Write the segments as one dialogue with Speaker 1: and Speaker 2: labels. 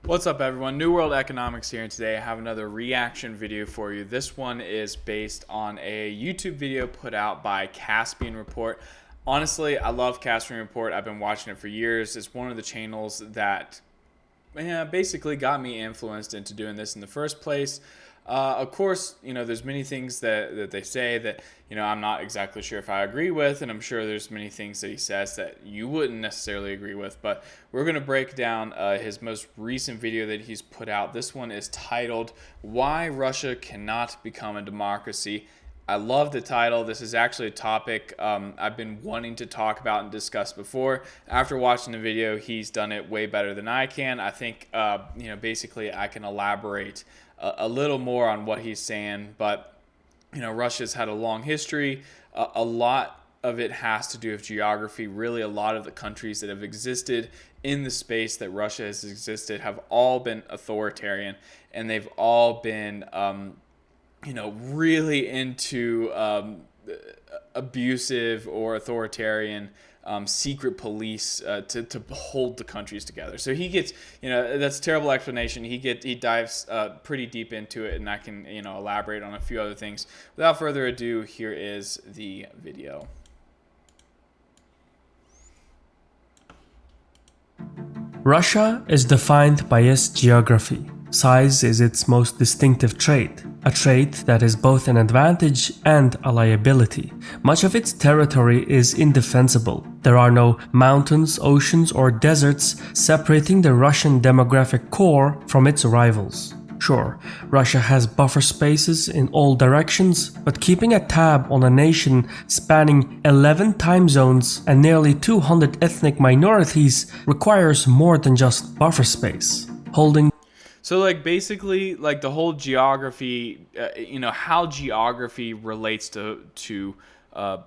Speaker 1: What's up, everyone? New World Economics here, and today I have another reaction video for you. This one is based on a YouTube video put out by Caspian Report. Honestly, I love Caspian Report. I've been watching it for years. It's one of the channels that basically got me influenced into doing this in the first place. Of course, there's many things that they say that, I'm not exactly sure if I agree with, and I'm sure there's many things that he says that you wouldn't necessarily agree with, but we're going to break down his most recent video that he's put out. This one is titled, Why Russia Cannot Become a Democracy. I love the title. This is actually a topic I've been wanting to talk about and discuss before. After watching the video, he's done it way better than I can. I think, basically I can elaborate a little more on what he's saying, but Russia's had a long history. A lot of it has to do with geography. Really, a lot of the countries that have existed in the space that Russia has existed have all been authoritarian, and they've all been really into abusive or authoritarian secret police to hold the countries together. So he gets, that's a terrible explanation. He dives pretty deep into it, and I can, elaborate on a few other things. Without further ado, here is the video.
Speaker 2: Russia is defined by its geography. Size is its most distinctive trait, a trait that is both an advantage and a liability. Much of its territory is indefensible. There are no mountains, oceans, or deserts separating the Russian demographic core from its rivals. Sure, Russia has buffer spaces in all directions, but keeping a tab on a nation spanning 11 time zones and nearly 200 ethnic minorities requires more than just buffer space.
Speaker 1: So, basically, the whole geography, how geography relates to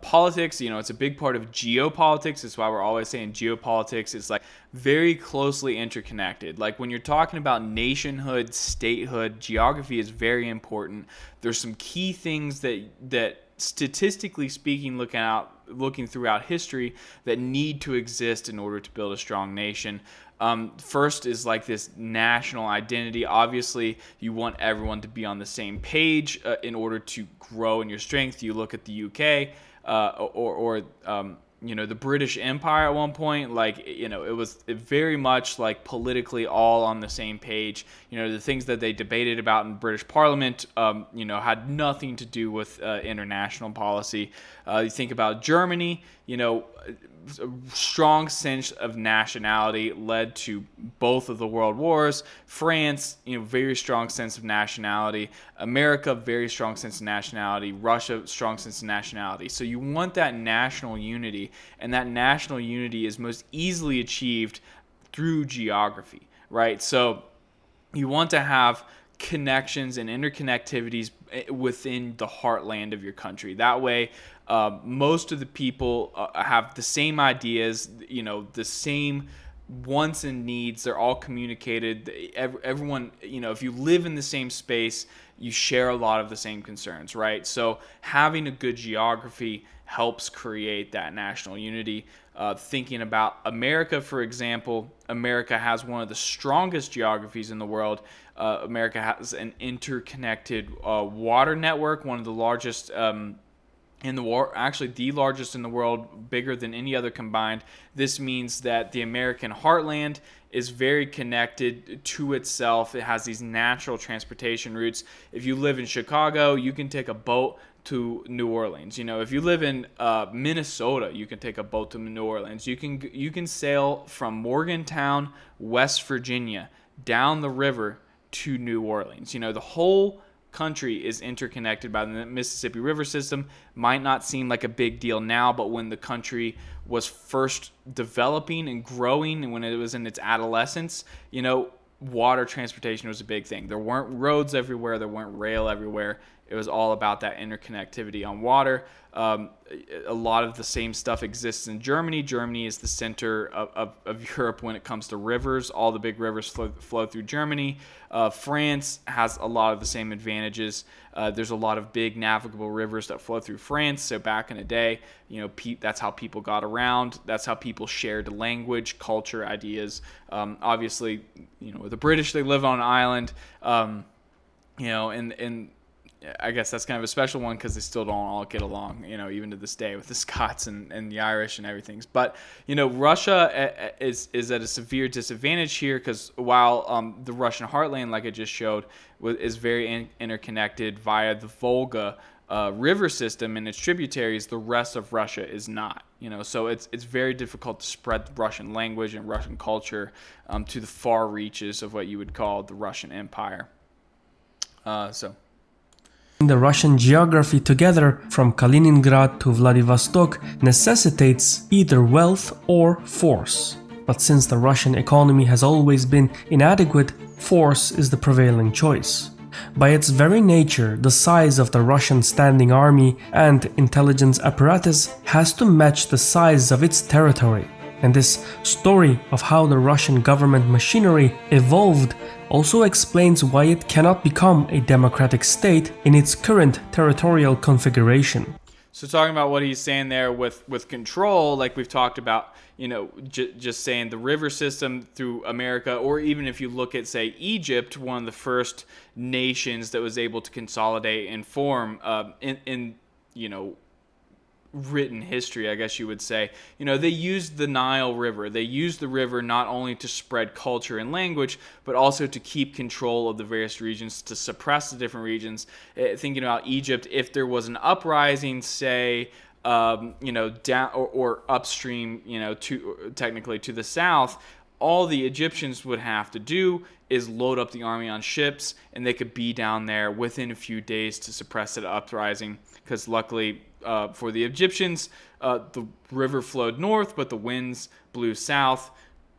Speaker 1: politics, it's a big part of geopolitics. That's why we're always saying geopolitics is, very closely interconnected. When you're talking about nationhood, statehood, geography is very important. There's some key things that statistically speaking, looking throughout history, that need to exist in order to build a strong nation. First is this national identity. Obviously, you want everyone to be on the same page in order to grow in your strength. You look at the UK or the British Empire at one point. It was very much politically all on the same page. The things that they debated about in British Parliament, had nothing to do with international policy. You think about Germany, a strong sense of nationality led to both of the world wars. France, very strong sense of nationality. America, very strong sense of nationality. Russia, strong sense of nationality. So you want that national unity, and that national unity is most easily achieved through geography, right? So you want to have connections and interconnectivities within the heartland of your country. That way, most of the people have the same ideas, the same wants and needs. They're all communicated. Everyone, if you live in the same space, you share a lot of the same concerns, right? So having a good geography helps create that national unity. Thinking about America, for example, America has one of the strongest geographies in the world. America has an interconnected water network, one of the largest in the world, actually the largest in the world, bigger than any other combined. This means that the American heartland is very connected to itself. It has these natural transportation routes. If you live in Chicago, you can take a boat to New Orleans. If you live in Minnesota, you can take a boat to New Orleans. You can sail from Morgantown, West Virginia, down the river to New Orleans. The whole country is interconnected by the Mississippi River system. Might not seem like a big deal now, but when the country was first developing and growing, and when it was in its adolescence, water transportation was a big thing. There weren't roads everywhere. There weren't rail everywhere. It was all about that interconnectivity on water. A lot of the same stuff exists in Germany. Germany is the center of Europe when it comes to rivers. All the big rivers flow through Germany. France has a lot of the same advantages. There's a lot of big navigable rivers that flow through France. So back in the day, that's how people got around. That's how people shared language, culture, ideas. Obviously, with the British, they live on an island. And I guess that's kind of a special one because they still don't all get along, even to this day with the Scots and the Irish and everything. But, Russia is at a severe disadvantage here because while the Russian heartland, like I just showed, is very interconnected via the Volga river system and its tributaries, the rest of Russia is not. So it's very difficult to spread the Russian language and Russian culture to the far reaches of what you would call the Russian Empire.
Speaker 2: The Russian geography together from Kaliningrad to Vladivostok necessitates either wealth or force. But since the Russian economy has always been inadequate, force is the prevailing choice. By its very nature, the size of the Russian standing army and intelligence apparatus has to match the size of its territory. And this story of how the Russian government machinery evolved also explains why it cannot become a democratic state in its current territorial configuration.
Speaker 1: So talking about what he's saying there with control, like we've talked about, just saying the river system through America, or even if you look at, say, Egypt, one of the first nations that was able to consolidate and form in written history, I guess you would say. They used the Nile River. They used the river not only to spread culture and language, but also to keep control of the various regions, to suppress the different regions. Thinking about Egypt, if there was an uprising, say, down or upstream, technically to the south, all the Egyptians would have to do is load up the army on ships, and they could be down there within a few days to suppress that uprising. Because luckily for the Egyptians, the river flowed north, but the winds blew south.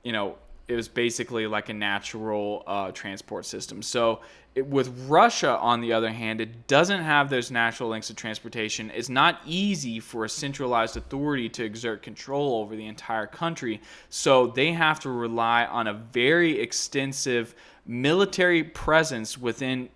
Speaker 1: It was basically like a natural transport system. So with Russia, on the other hand, it doesn't have those natural links of transportation. It's not easy for a centralized authority to exert control over the entire country. So they have to rely on a very extensive military presence within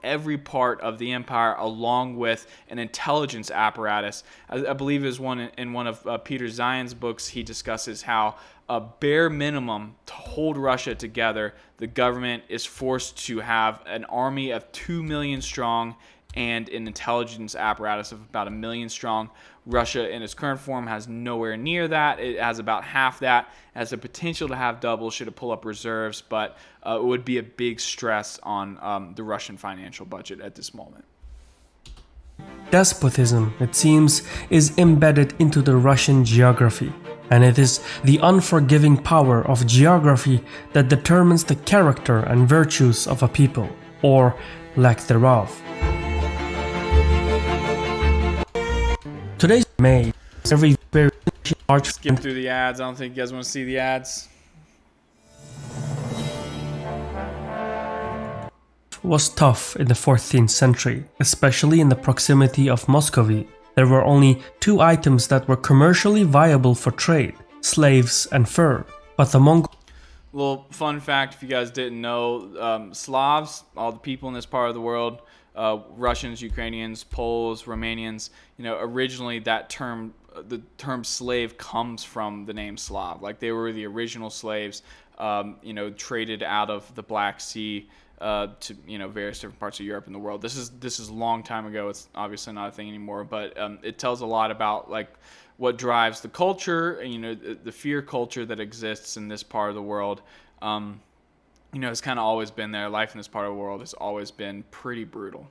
Speaker 1: every part of the empire, along with an intelligence apparatus. I believe it was in one of Peter Zion's books, he discusses how a bare minimum to hold Russia together, the government is forced to have an army of 2 million strong and an intelligence apparatus of about 1 million strong. Russia in its current form has nowhere near that. It has about half that. It has the potential to have double should it pull up reserves, but it would be a big stress on the Russian financial budget at this moment.
Speaker 2: Despotism, it seems, is embedded into the Russian geography, and it is the unforgiving power of geography that determines the character and virtues of a people, or lack thereof. Today's May, every very large.
Speaker 1: Skip through the ads. I don't think you guys want to see the ads.
Speaker 2: Was tough in the 14th century, especially in the proximity of Muscovy. There were only 2 items that were commercially viable for trade: slaves and fur. But the Mongols.
Speaker 1: Little fun fact, if you guys didn't know, Slavs, all the people in this part of the world, Russians, Ukrainians, Poles, Romanians, originally that term, the term slave comes from the name Slav. Like they were the original slaves, traded out of the Black Sea to various different parts of Europe and the world. This is a long time ago. It's obviously not a thing anymore, but it tells a lot about like what drives the culture, the fear culture that exists in this part of the world. It's kind of always been there. Life in this part of the world has always been pretty brutal.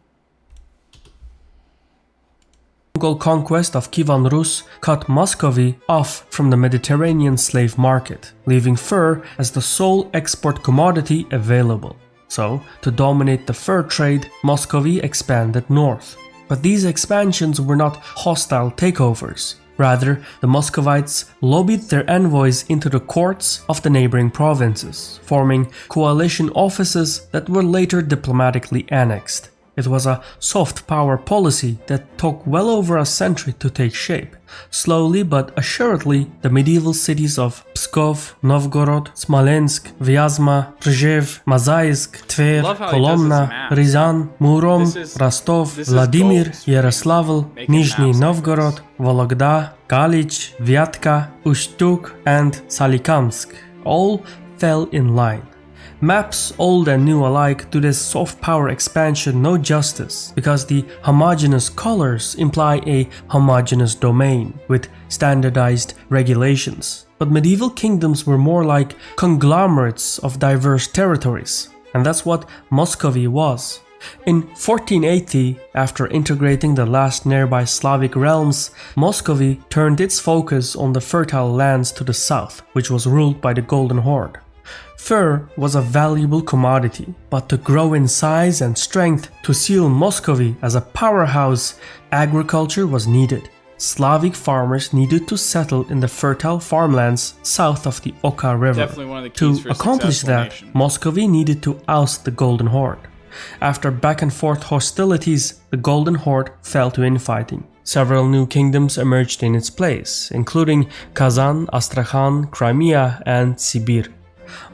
Speaker 2: Mongol conquest of Kievan Rus cut Muscovy off from the Mediterranean slave market, leaving fur as the sole export commodity available. So, to dominate the fur trade, Muscovy expanded north. But these expansions were not hostile takeovers. Rather, the Muscovites lobbied their envoys into the courts of the neighboring provinces, forming coalition offices that were later diplomatically annexed. It was a soft power policy that took well over a century to take shape. Slowly but assuredly, the medieval cities of Pskov, Novgorod, Smolensk, Vyazma, Rzhev, Mazaisk, Tver,
Speaker 1: Love how he does this
Speaker 2: Kolomna,
Speaker 1: map.
Speaker 2: Ryazan, Murom,
Speaker 1: This is-
Speaker 2: Rostov,
Speaker 1: this is
Speaker 2: Vladimir,
Speaker 1: goals for
Speaker 2: Yaroslavl,
Speaker 1: making
Speaker 2: Nizhny
Speaker 1: maps like
Speaker 2: Novgorod,
Speaker 1: this.
Speaker 2: Vologda, Galich, Vyatka, Ustyuk, and Solikamsk all fell in line. Maps, old and new alike, do this soft power expansion no justice, because the homogeneous colors imply a homogeneous domain with standardized regulations. But medieval kingdoms were more like conglomerates of diverse territories, and that's what Muscovy was. In 1480, after integrating the last nearby Slavic realms, Muscovy turned its focus on the fertile lands to the south, which was ruled by the Golden Horde. Fur was a valuable commodity, but to grow in size and strength to seal Muscovy as a powerhouse, agriculture was needed. Slavic farmers needed to settle in the fertile farmlands south of the Oka River.
Speaker 1: Definitely one of the keys
Speaker 2: To
Speaker 1: for a
Speaker 2: accomplish
Speaker 1: successful
Speaker 2: that,
Speaker 1: nation.
Speaker 2: Muscovy needed to oust the Golden Horde. After back and forth hostilities, the Golden Horde fell to infighting. Several new kingdoms emerged in its place, including Kazan, Astrakhan, Crimea, and Sibir.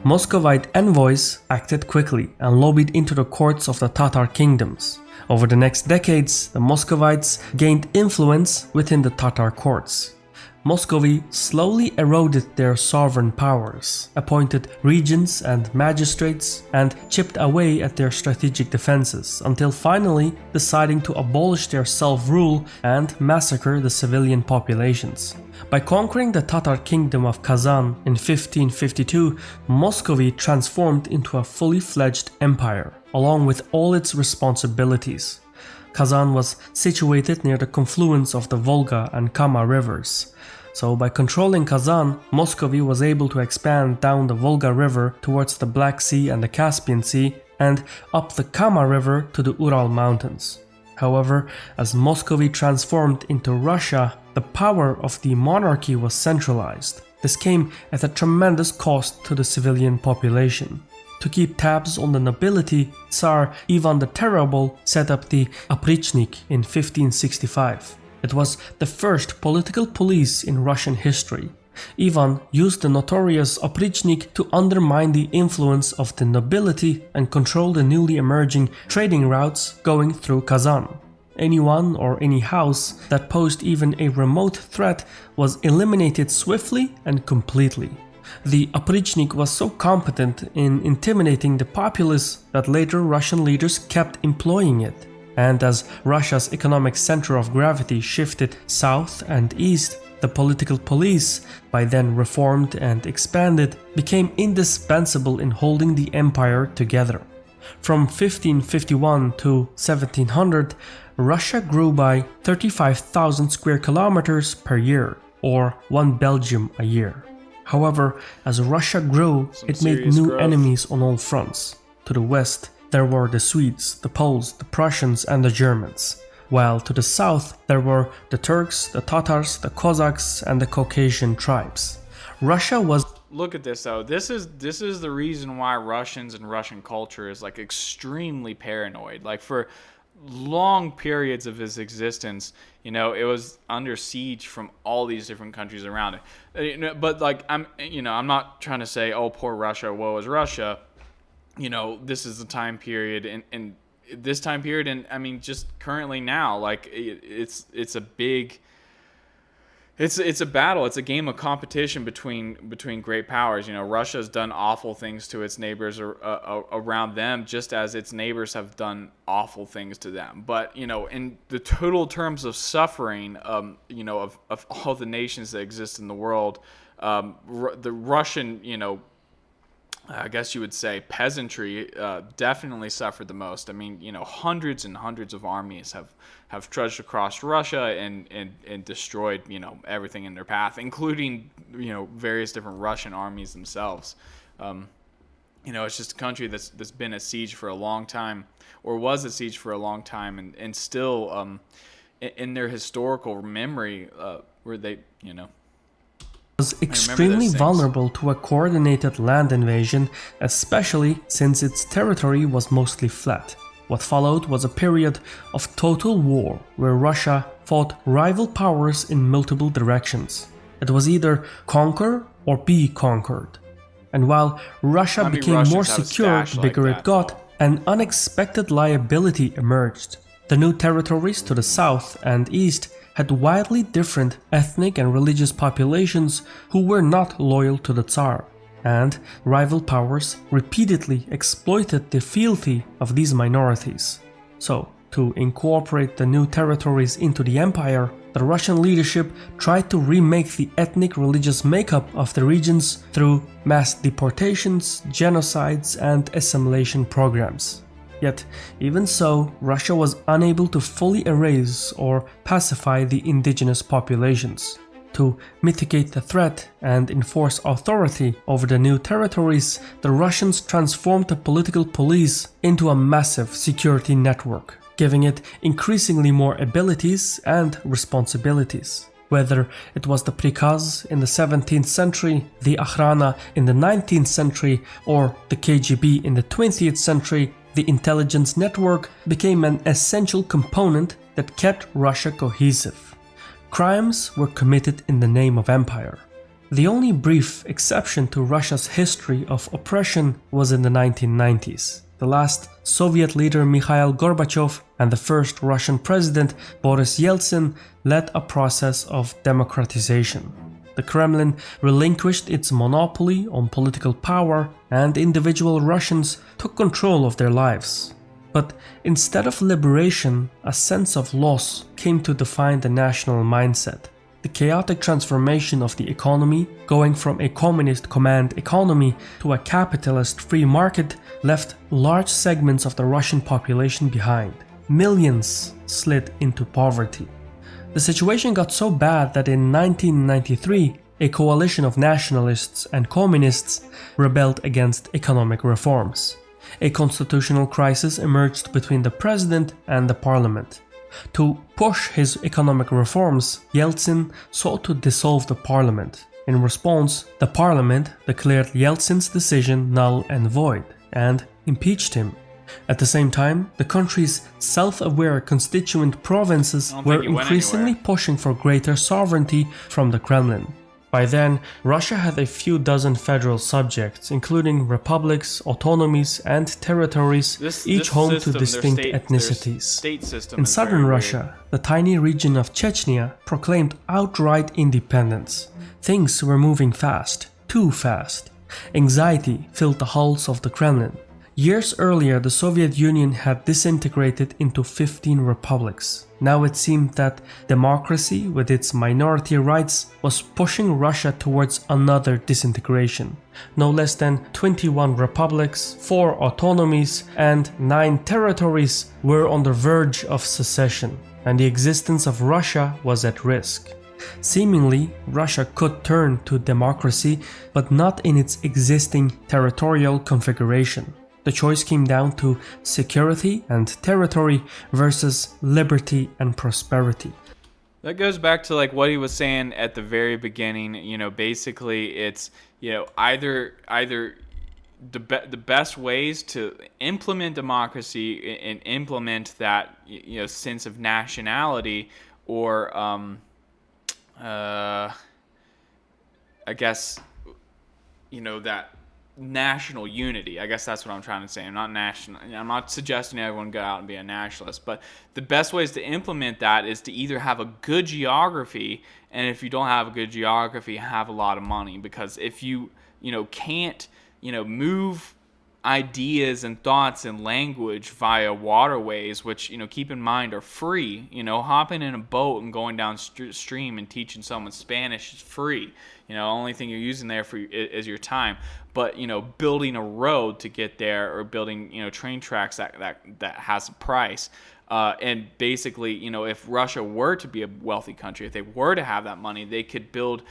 Speaker 2: Muscovite envoys acted quickly and lobbied into the courts of the Tatar kingdoms. Over the next decades, the Muscovites gained influence within the Tatar courts. Muscovy slowly eroded their sovereign powers, appointed regents and magistrates, and chipped away at their strategic defenses, until finally deciding to abolish their self-rule and massacre the civilian populations. By conquering the Tatar kingdom of Kazan in 1552, Muscovy transformed into a fully fledged empire, along with all its responsibilities. Kazan was situated near the confluence of the Volga and Kama rivers. So by controlling Kazan, Muscovy was able to expand down the Volga River towards the Black Sea and the Caspian Sea, and up the Kama River to the Ural Mountains. However, as Muscovy transformed into Russia, the power of the monarchy was centralized. This came at a tremendous cost to the civilian population. To keep tabs on the nobility, Tsar Ivan the Terrible set up the Oprichnik in 1565. It was the first political police in Russian history. Ivan used the notorious Oprichnik to undermine the influence of the nobility and control the newly emerging trading routes going through Kazan. Anyone or any house that posed even a remote threat was eliminated swiftly and completely. The Oprichnik was so competent in intimidating the populace that later Russian leaders kept employing it. And as Russia's economic center of gravity shifted south and east, the political police, by then reformed and expanded, became indispensable in holding the empire together. From 1551 to 1700, Russia grew by 35,000 square kilometers per year, or one Belgium a year. However, as Russia grew, it made
Speaker 1: serious
Speaker 2: new
Speaker 1: growth.
Speaker 2: enemies on all fronts. To the west, there were the Swedes, the Poles, the Prussians, and the Germans. While to the south, there were the Turks, the Tatars, the Cossacks, and the Caucasian tribes. Russia was
Speaker 1: Look at this though. This is the reason why Russians and Russian culture is like extremely paranoid. Like for long periods of its existence, you know, it was under siege from all these different countries around it. But like I'm not trying to say, oh, poor Russia, woe is Russia. You know, this is the time period and this time period, and I mean just currently now, like it's a big. It's a battle. It's a game of competition between great powers. You know, Russia's done awful things to its neighbors around them, just as its neighbors have done awful things to them. But you know, in the total terms of suffering, you know, of all the nations that exist in the world, the Russian, you know, I guess you would say peasantry definitely suffered the most. I mean, you know, hundreds and hundreds of armies have trudged across Russia and destroyed, you know, everything in their path, including, you know, various different Russian armies themselves. You know, it's just a country that's been at siege for a long time, or was at siege for a long time, and still in their historical memory, where they, you know,
Speaker 2: was extremely vulnerable to a coordinated land invasion, especially since its territory was mostly flat. What followed was a period of total war where Russia fought rival powers in multiple directions. It was either conquer or be conquered. And while Russia
Speaker 1: How many
Speaker 2: became more
Speaker 1: Russians have a
Speaker 2: secure
Speaker 1: stash
Speaker 2: the
Speaker 1: like
Speaker 2: bigger it
Speaker 1: that,
Speaker 2: got,
Speaker 1: though?
Speaker 2: an unexpected liability emerged. The new territories to the south and east had wildly different ethnic and religious populations who were not loyal to the Tsar, and rival powers repeatedly exploited the fealty of these minorities. So, to incorporate the new territories into the empire, the Russian leadership tried to remake the ethnic religious makeup of the regions through mass deportations, genocides, and assimilation programs. Yet, even so, Russia was unable to fully erase or pacify the indigenous populations. To mitigate the threat and enforce authority over the new territories, the Russians transformed the political police into a massive security network, giving it increasingly more abilities and responsibilities. Whether it was the Prikaz in the 17th century, the Akhrana in the 19th century, or the KGB in the 20th century, the intelligence network became an essential component that kept Russia cohesive. Crimes were committed in the name of empire. The only brief exception to Russia's history of oppression was in the 1990s. The last Soviet leader Mikhail Gorbachev and the first Russian president Boris Yeltsin led a process of democratization. The Kremlin relinquished its monopoly on political power, and individual Russians took control of their lives. But instead of liberation, a sense of loss came to define the national mindset. The chaotic transformation of the economy, going from a communist command economy to a capitalist free market, left large segments of the Russian population behind. Millions slid into poverty. The situation got so bad that in 1993, a coalition of nationalists and communists rebelled against economic reforms. A constitutional crisis emerged between the president and the parliament. To push his economic reforms, Yeltsin sought to dissolve the parliament. In response, the parliament declared Yeltsin's decision null and void and impeached him. At the same time, the country's self-aware constituent provinces were increasingly pushing for greater sovereignty from the Kremlin. By then, Russia had a few dozen federal subjects, including republics, autonomies, and territories, each home to distinct ethnicities. In southern Russia, the tiny region of Chechnya proclaimed outright independence. Things were moving fast, too fast. Anxiety filled the halls of the Kremlin. Years earlier, the Soviet Union had disintegrated into 15 republics. Now it seemed that democracy, with its minority rights, was pushing Russia towards another disintegration. No less than 21 republics, 4 autonomies, and 9 territories were on the verge of secession, and the existence of Russia was at risk. Seemingly, Russia could turn to democracy, but not in its existing territorial configuration. The choice came down to security and territory versus liberty and prosperity.
Speaker 1: That goes back to like what he was saying at the very beginning. Basically it's, either the best ways to implement democracy and implement that, sense of nationality, or I guess, that national unity. I guess that's what I'm trying to say. I'm not suggesting everyone go out and be a nationalist, but the best ways to implement that is to either have a good geography, and if you don't have a good geography, have a lot of money. Because if you can't move ideas and thoughts and language via waterways, which keep in mind are free. Hopping in a boat and going downstream and teaching someone Spanish is free. Only thing you're using there is your time. But building a road to get there, or building train tracks that has a price. And basically, if Russia were to be a wealthy country, if they were to have that money, they could build,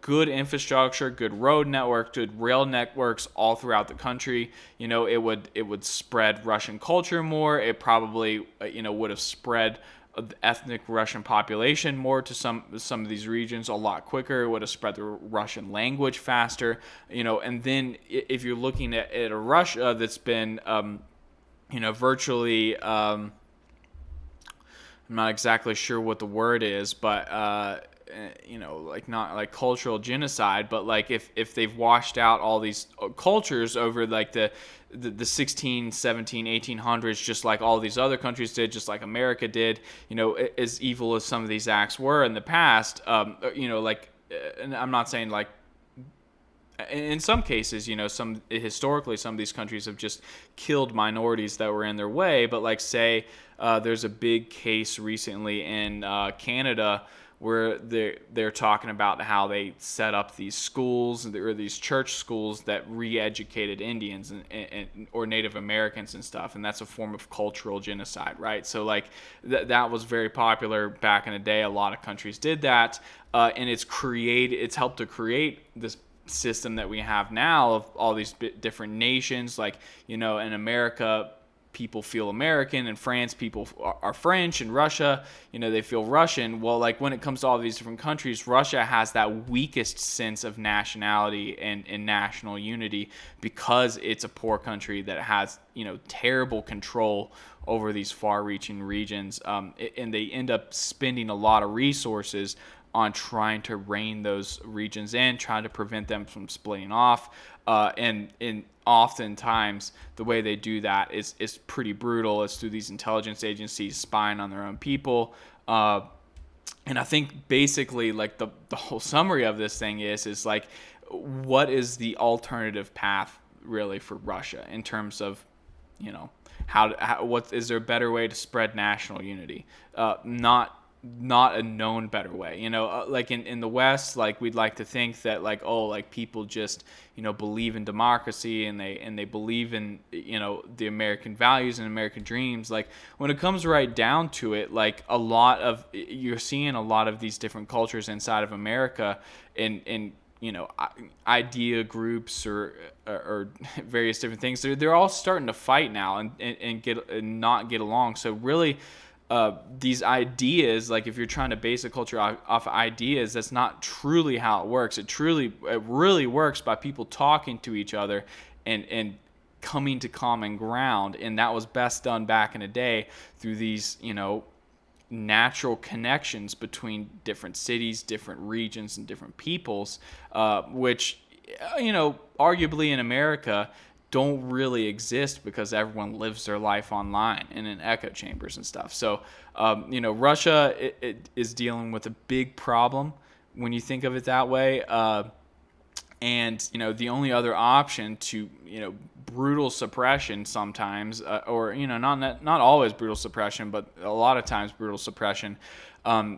Speaker 1: good infrastructure, good road network, good rail networks all throughout the country. It would spread Russian culture more. It probably, would have spread the ethnic Russian population more to some of these regions a lot quicker. It would have spread the Russian language faster. And then if you're looking at a Russia that's been virtually. I'm not exactly sure what the word is, but like not like cultural genocide, but like if they've washed out all these cultures over like the 16, 17, 1800s, just like all these other countries did, just like America did, as evil as some of these acts were in the past, and I'm not saying like in some cases, some historically, some of these countries have just killed minorities that were in their way. But like, say, there's a big case recently in Canada where they're talking about how they set up these schools or these church schools that re-educated Indians or Native Americans and stuff, and that's a form of cultural genocide, right? So like that was very popular back in the day. A lot of countries did that, and it's helped to create this system that we have now of all these different nations. Like, in America, people feel American. In France, people are French. In Russia, they feel Russian. Well, like when it comes to all these different countries, Russia has that weakest sense of nationality and national unity because it's a poor country that has, terrible control over these far-reaching regions. And they end up spending a lot of resources on trying to rein those regions in, trying to prevent them from splitting off. And oftentimes, the way they do that is pretty brutal. It's through these intelligence agencies spying on their own people. And I think basically, like the whole summary of this thing is like, what is the alternative path really for Russia in terms of, what is there a better way to spread national unity? Not a known better way, like in the West, like we'd like to think that like, oh, like people just believe in democracy and they believe in the American values and American dreams. Like when it comes right down to it, like you're seeing a lot of these different cultures inside of America and idea groups or various different things, they're all starting to fight now and not get along. So really, these ideas, like if you're trying to base a culture off ideas, that's not truly how it works. It really works by people talking to each other and coming to common ground. And that was best done back in the day through these, natural connections between different cities, different regions, and different peoples, which, arguably in America don't really exist because everyone lives their life online and in echo chambers and stuff. So, Russia it is dealing with a big problem when you think of it that way. And the only other option to brutal suppression sometimes, or not always brutal suppression, but a lot of times brutal suppression,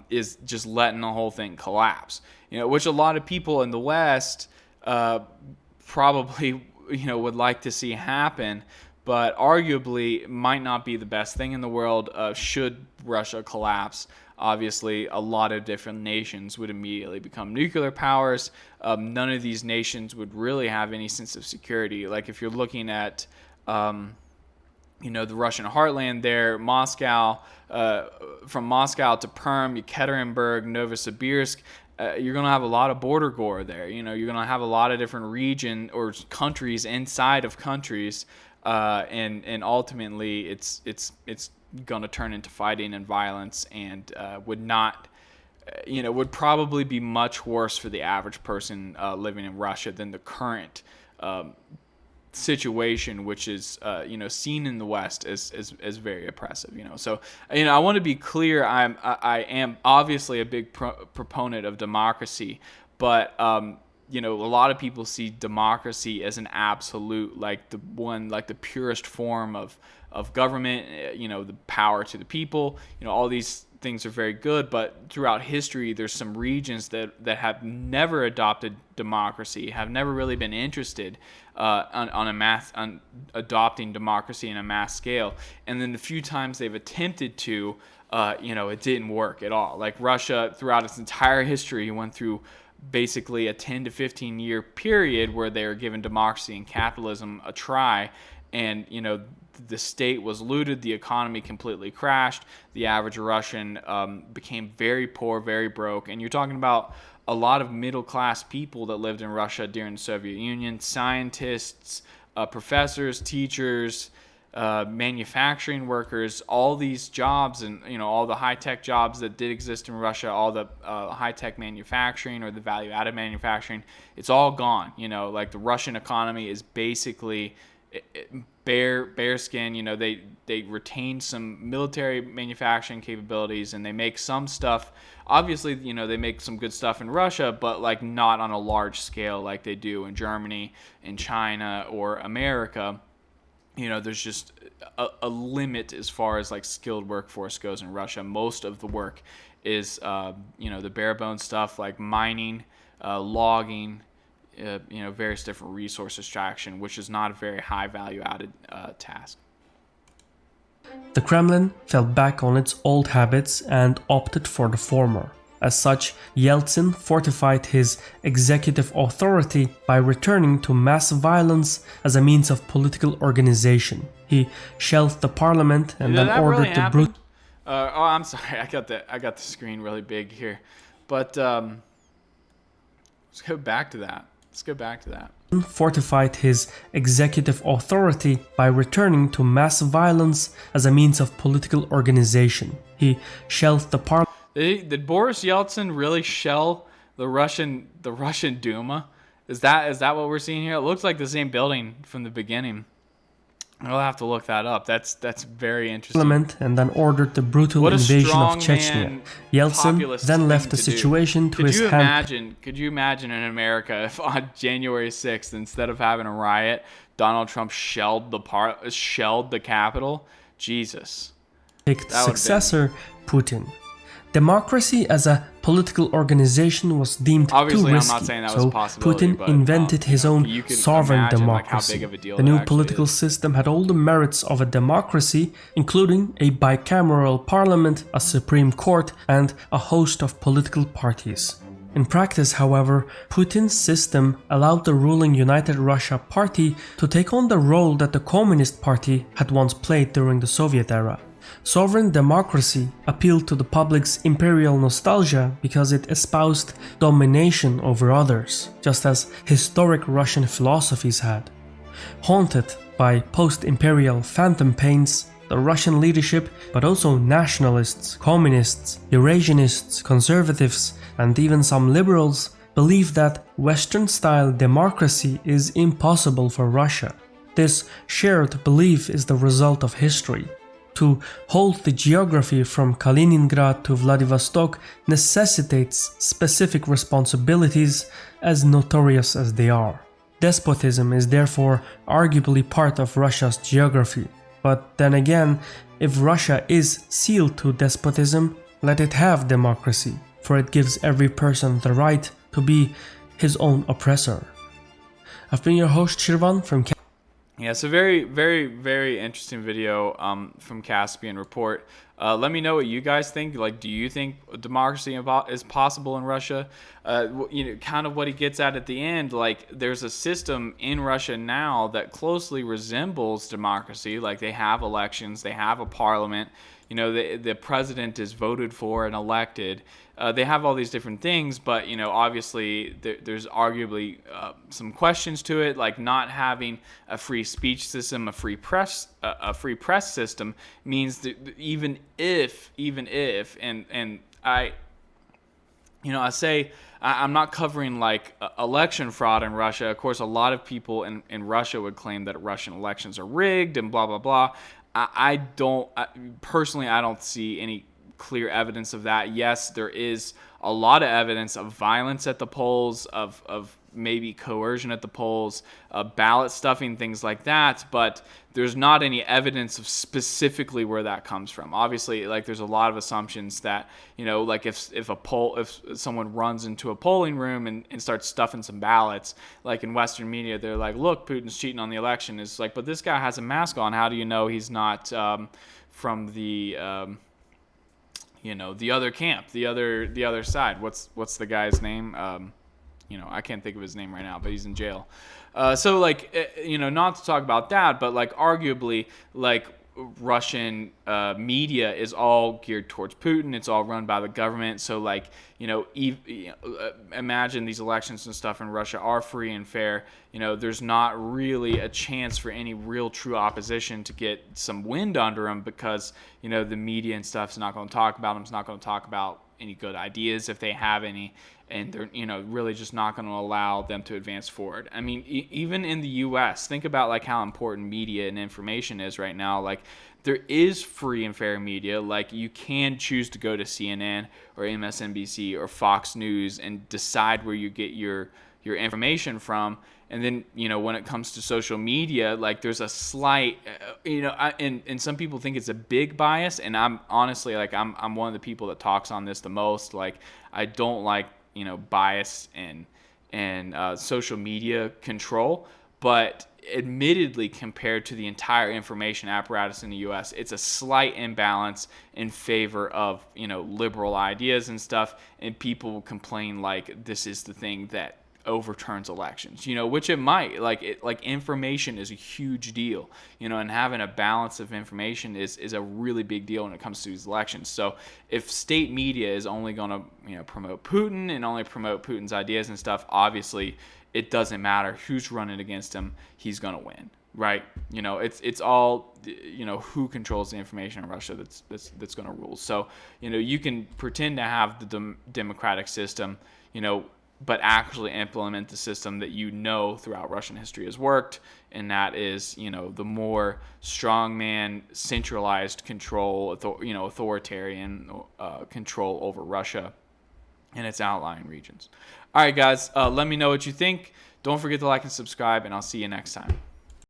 Speaker 1: is just letting the whole thing collapse. Which a lot of people in the West probably would like to see happen, but arguably might not be the best thing in the world. Should Russia collapse, obviously a lot of different nations would immediately become nuclear powers. None of these nations would really have any sense of security. Like if you're looking at the Russian heartland there, Moscow, from Moscow to Perm, Yekaterinburg, Novosibirsk, you're going to have a lot of border gore there. You're going to have a lot of different region or countries inside of countries, and ultimately it's going to turn into fighting and violence, and would probably be much worse for the average person living in Russia than the current situation, which is seen in the West as very oppressive. So I want to be clear. I am obviously a big proponent of democracy, but a lot of people see democracy as an absolute, like the purest form of government. The power to the people. All these things are very good, but throughout history, there's some regions that have never adopted democracy, have never really been interested on adopting democracy in a mass scale, and then the few times they've attempted to, it didn't work at all. Like Russia, throughout its entire history, went through basically a 10 to 15 year period where they were given democracy and capitalism a try, and the state was looted, the economy completely crashed, the average Russian became very poor, very broke. And you're talking about a lot of middle-class people that lived in Russia during the Soviet Union, scientists, professors, teachers, manufacturing workers, all these jobs, and all the high-tech jobs that did exist in Russia, all the high-tech manufacturing or the value-added manufacturing, it's all gone. Like the Russian economy is basically bare skin. They retain some military manufacturing capabilities, and they make some stuff. Obviously, they make some good stuff in Russia, but like not on a large scale like they do in Germany, in China, or America. There's just a limit as far as like skilled workforce goes in Russia. Most of the work is, the bare bones stuff like mining, logging, various different resource extraction, which is not a very high value added task.
Speaker 2: The Kremlin fell back on its old habits and opted for the former. As such, Yeltsin fortified his executive authority by returning to mass violence as a means of political organization. He shelved the parliament and then ordered the brutal.
Speaker 1: I'm sorry, I got the screen really big here, but let's go back to that.
Speaker 2: Fortified his executive authority by returning to mass violence as a means of political organization. He shelved the parliament.
Speaker 1: Did Boris Yeltsin really shell the Russian Duma? Is that what we're seeing here? It looks like the same building from the beginning. I'll have to look that up. That's very interesting.
Speaker 2: And then ordered the brutal invasion of Chechnya. Yeltsin then left the situation to his hand.
Speaker 1: Could you imagine in America if on January 6th, instead of having a riot, Donald Trump shelled the Capitol? Jesus.
Speaker 2: Successor Putin. Democracy as a political organization was deemed
Speaker 1: Obviously,
Speaker 2: too risky,
Speaker 1: I'm not saying that was
Speaker 2: so
Speaker 1: a possibility,
Speaker 2: Putin invented his own sovereign
Speaker 1: imagine,
Speaker 2: democracy.
Speaker 1: how big of a deal
Speaker 2: The new
Speaker 1: that
Speaker 2: political
Speaker 1: is.
Speaker 2: system had all the merits of a democracy, including a bicameral parliament, a supreme court, and a host of political parties. In practice, however, Putin's system allowed the ruling United Russia Party to take on the role that the Communist Party had once played during the Soviet era. Sovereign democracy appealed to the public's imperial nostalgia because it espoused domination over others, just as historic Russian philosophies had. Haunted by post-imperial phantom pains, the Russian leadership, but also nationalists, communists, Eurasianists, conservatives, and even some liberals, believe that Western-style democracy is impossible for Russia. This shared belief is the result of history. To hold the geography from Kaliningrad to Vladivostok necessitates specific responsibilities, as notorious as they are. Despotism is therefore arguably part of Russia's geography. But then again, if Russia is sealed to despotism, let it have democracy, for it gives every person the right to be his own oppressor. I've been your host Shirvan from
Speaker 1: Yeah, it's a very, very, very interesting video from Caspian Report. Let me know what you guys think. Like, do you think democracy is possible in Russia? Kind of what he gets at the end. Like, there's a system in Russia now that closely resembles democracy. Like, they have elections, they have a parliament. The president is voted for and elected. They have all these different things, but obviously there's arguably some questions to it, like not having a free speech system, a free press system means that even if, and I say I'm not covering like election fraud in Russia. Of course, a lot of people in Russia would claim that Russian elections are rigged and blah blah blah. I don't see any clear evidence of that. Yes, there is a lot of evidence of violence at the polls, of maybe coercion at the polls, ballot stuffing, things like that, but there's not any evidence of specifically where that comes from. Obviously, like there's a lot of assumptions that, like if someone runs into a polling room and starts stuffing some ballots, like in Western media, they're like, look, Putin's cheating on the election. It's like, but this guy has a mask on. How do you know he's not from the the other camp, the other side? What's the guy's name? I can't think of his name right now, but he's in jail. So like, not to talk about that, but like arguably, like Russian media is all geared towards Putin. It's all run by the government. So, like, imagine these elections and stuff in Russia are free and fair. There's not really a chance for any real true opposition to get some wind under them because, the media and stuff's not going to talk about them. It's not going to talk about any good ideas if they have any. And they're, really just not going to allow them to advance forward. I mean, even in the U.S., think about like how important media and information is right now. Like, there is free and fair media. Like, you can choose to go to CNN or MSNBC or Fox News and decide where you get your information from. And then, when it comes to social media, like, there's a slight, and some people think it's a big bias. And I'm honestly, like, I'm one of the people that talks on this the most. Like, I don't like, bias and social media control. But admittedly, compared to the entire information apparatus in the U.S., it's a slight imbalance in favor of, liberal ideas and stuff. And people complain like this is the thing that overturns elections, which it might. Like information is a huge deal, and having a balance of information is a really big deal when it comes to these elections. So if state media is only going to promote Putin and only promote Putin's ideas and stuff, obviously it doesn't matter who's running against him, he's going to win, right? It's all who controls the information in Russia that's going to rule. So you can pretend to have the democratic system, but actually implement the system that throughout Russian history has worked, and that is, the more strongman, centralized control, authoritarian control over Russia and its outlying regions. All right, guys, let me know what you think. Don't forget to like and subscribe, and I'll see you next time.